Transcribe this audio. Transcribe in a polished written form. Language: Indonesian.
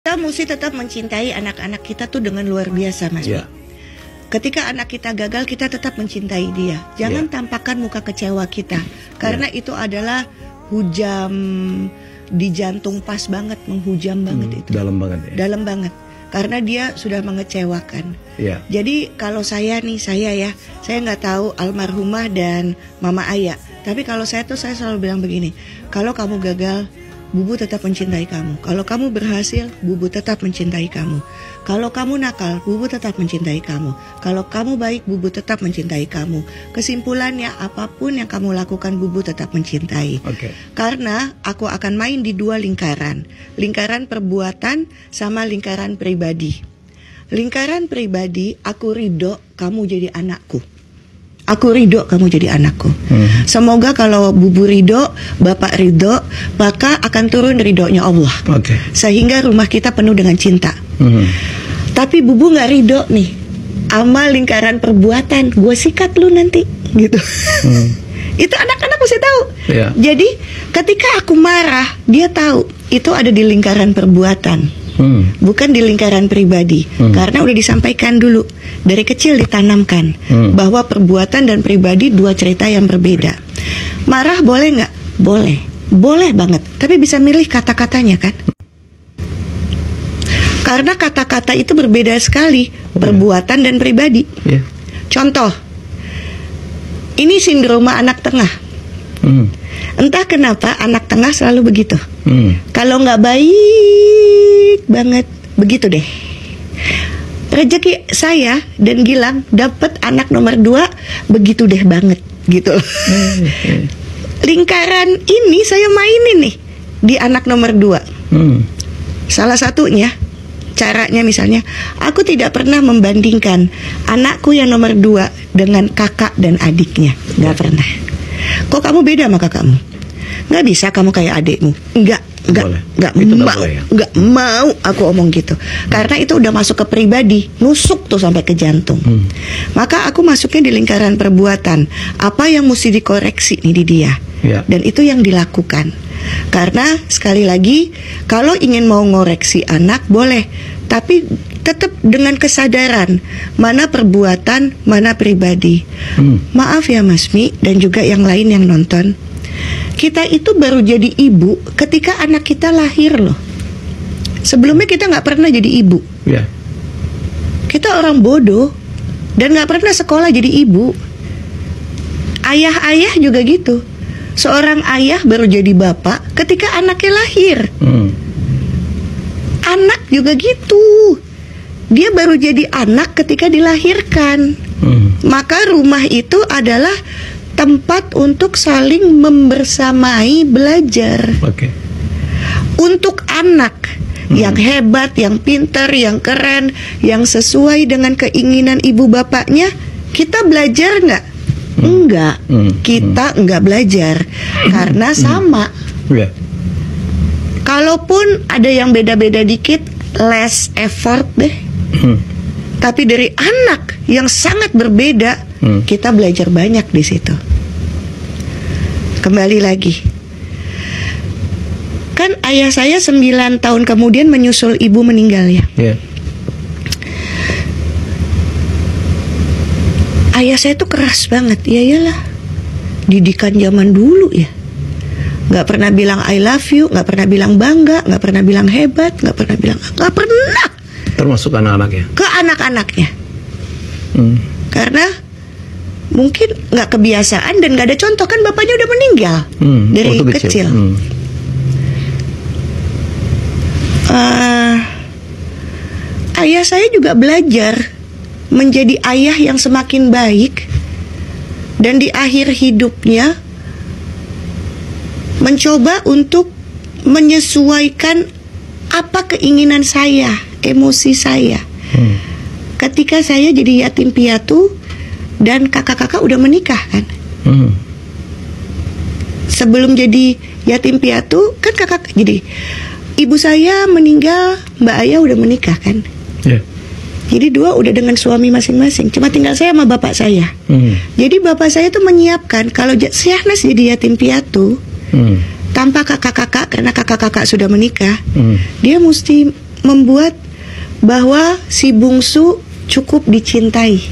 Kita mesti tetap mencintai anak-anak kita tuh dengan luar biasa, Mas. Ketika anak kita gagal, kita tetap mencintai dia. Jangan tampakkan muka kecewa kita, karena itu adalah hujam di jantung, pas banget, menghujam banget itu. Dalam banget ya. Dalam banget. Karena dia sudah mengecewakan. Jadi kalau saya nggak tahu almarhumah dan Mama Aya. Tapi kalau saya selalu bilang begini, kalau kamu gagal, Bubu tetap mencintai kamu. Kalau kamu berhasil, Bubu tetap mencintai kamu. Kalau kamu nakal, Bubu tetap mencintai kamu. Kalau kamu baik, Bubu tetap mencintai kamu. Kesimpulannya, apapun yang kamu lakukan, Bubu tetap mencintai. Karena aku akan main di dua lingkaran. Lingkaran perbuatan sama lingkaran pribadi. Lingkaran pribadi, aku ridho kamu jadi anakku. Aku ridho kamu jadi anakku. Semoga kalau Bubu ridho, Bapak ridho, maka akan turun ridhonya Allah. Sehingga rumah kita penuh dengan cinta. Tapi Bubu nggak ridho nih, sama lingkaran perbuatan, gue sikat lu nanti, gitu. Itu anak-anak mesti tahu. Jadi ketika aku marah, dia tahu itu ada di lingkaran perbuatan, bukan di lingkaran pribadi. Karena udah disampaikan dulu, dari kecil ditanamkan bahwa perbuatan dan pribadi dua cerita yang berbeda. Marah boleh nggak? Boleh, boleh banget. Tapi bisa milih kata-katanya kan? Karena kata-kata itu berbeda sekali, perbuatan dan pribadi. Contoh, ini sindroma anak tengah. Entah kenapa anak tengah selalu begitu. Kalau nggak baik banget, begitu deh. Rezeki saya dan Gilang dapat anak nomor 2, begitu deh banget, gitu. Lingkaran ini saya mainin nih di anak nomor 2. Salah satunya, caranya misalnya, aku tidak pernah membandingkan anakku yang nomor 2 dengan kakak dan adiknya. Nggak pernah. Kok kamu beda sama kakakmu? Nggak bisa kamu kayak adikmu. Nggak mau aku omong gitu. Karena itu udah masuk ke pribadi, nusuk tuh sampai ke jantung. Maka aku masuknya di lingkaran perbuatan. Apa yang mesti dikoreksi nih di dia. Dan itu yang dilakukan. Karena sekali lagi, kalau ingin mau ngoreksi anak boleh, tapi tetap dengan kesadaran mana perbuatan, mana pribadi. Maaf ya Mas Mi dan juga yang lain yang nonton, kita itu baru jadi ibu ketika anak kita lahir loh. Sebelumnya kita nggak pernah jadi ibu. Kita orang bodoh dan nggak pernah sekolah jadi ibu. Ayah-ayah juga gitu. Seorang ayah baru jadi bapak ketika anaknya lahir. Anak juga gitu. Dia baru jadi anak ketika dilahirkan. Maka rumah itu adalah tempat untuk saling membersamai belajar. Untuk anak yang hebat, yang pintar, yang keren, yang sesuai dengan keinginan ibu bapaknya, kita belajar nggak? Enggak, kita enggak belajar karena sama. Kalaupun ada yang beda-beda dikit, less effort deh. Tapi dari anak yang sangat berbeda, kita belajar banyak di situ. Kembali lagi, kan ayah saya 9 tahun kemudian menyusul ibu meninggal ya. Ayah saya tuh keras banget, ya iyalah, didikan zaman dulu ya. Nggak pernah bilang I love you, nggak pernah bilang bangga, nggak pernah bilang hebat, nggak pernah. Termasuk anak-anaknya? Ke anak-anaknya. Karena mungkin nggak kebiasaan dan nggak ada contoh, kan bapaknya udah meninggal dari kecil. Ayah saya juga belajar menjadi ayah yang semakin baik, dan di akhir hidupnya mencoba untuk menyesuaikan apa keinginan saya, emosi saya. Ketika saya jadi yatim piatu dan kakak-kakak udah menikah kan. Sebelum jadi yatim piatu kan kakak, jadi ibu saya meninggal, Mbak Aya udah menikah kan. Jadi dua udah dengan suami masing-masing. Cuma tinggal saya sama bapak saya. Jadi bapak saya tuh menyiapkan kalau Syahnas jadi yatim piatu tanpa kakak-kakak, karena kakak-kakak sudah menikah, dia mesti membuat bahwa si bungsu cukup dicintai.